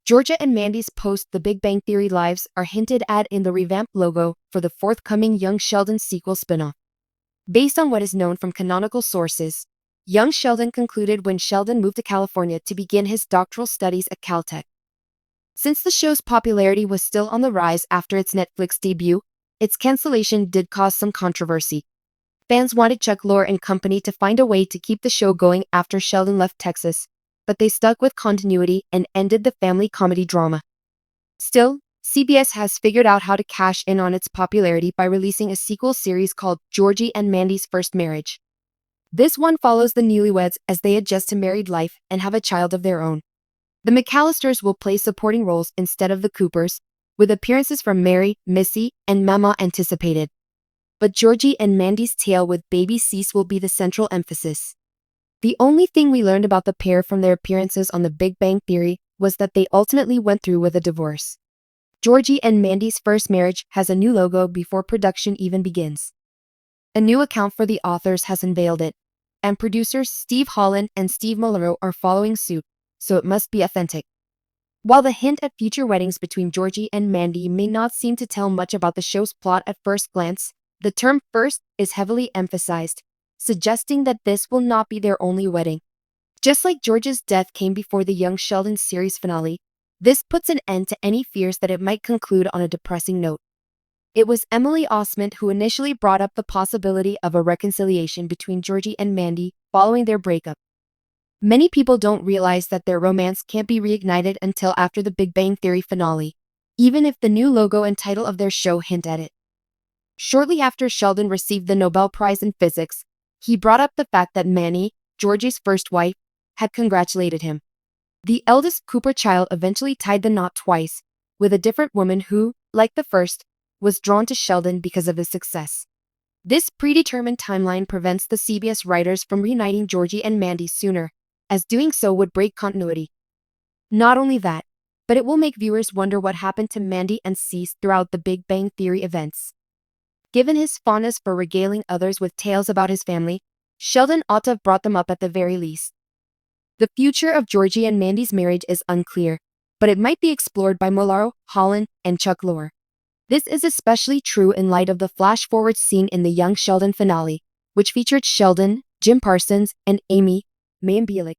Georgia and Mandy's post The Big Bang Theory lives are hinted at in the revamped logo for the forthcoming Young Sheldon sequel spinoff. Based on what is known from canonical sources, young Sheldon concluded when Sheldon moved to California to begin his doctoral studies at Caltech. Since the show's popularity was still on the rise after its Netflix debut, its cancellation did cause some controversy. Fans wanted Chuck Lorre and company to find a way to keep the show going after Sheldon left Texas, but they stuck with continuity and ended the family comedy drama. Still, CBS has figured out how to cash in on its popularity by releasing a sequel series called Georgie and Mandy's First Marriage. This one follows the newlyweds as they adjust to married life and have a child of their own. The McAllisters will play supporting roles instead of the Coopers, with appearances from Mary, Missy, and Mama anticipated. But Georgie and Mandy's tale with baby Cease will be the central emphasis. The only thing we learned about the pair from their appearances on The Big Bang Theory was that they ultimately went through with a divorce. Georgie and Mandy's First Marriage has a new logo before production even begins. A new account for the authors has unveiled it, and producers Steve Holland and Steve Molaro are following suit, so it must be authentic. While the hint at future weddings between Georgie and Mandy may not seem to tell much about the show's plot at first glance, the term first is heavily emphasized, suggesting that this will not be their only wedding. Just like George's death came before the Young Sheldon series finale, this puts an end to any fears that it might conclude on a depressing note. It was Emily Osment who initially brought up the possibility of a reconciliation between Georgie and Mandy following their breakup. Many people don't realize that their romance can't be reignited until after the Big Bang Theory finale, even if the new logo and title of their show hint at it. Shortly after Sheldon received the Nobel Prize in Physics, he brought up the fact that Manny, Georgie's first wife, had congratulated him. The eldest Cooper child eventually tied the knot twice, with a different woman who, like the first, was drawn to Sheldon because of his success. This predetermined timeline prevents the CBS writers from reuniting Georgie and Mandy sooner, as doing so would break continuity. Not only that, but it will make viewers wonder what happened to Mandy and Cease throughout the Big Bang Theory events. Given his fondness for regaling others with tales about his family, Sheldon ought to have brought them up at the very least. The future of Georgie and Mandy's marriage is unclear, but it might be explored by Molaro, Holland, and Chuck Lorre. This is especially true in light of the flash-forward scene in the Young Sheldon finale, which featured Sheldon, Jim Parsons, and Amy, Mayim Bialik.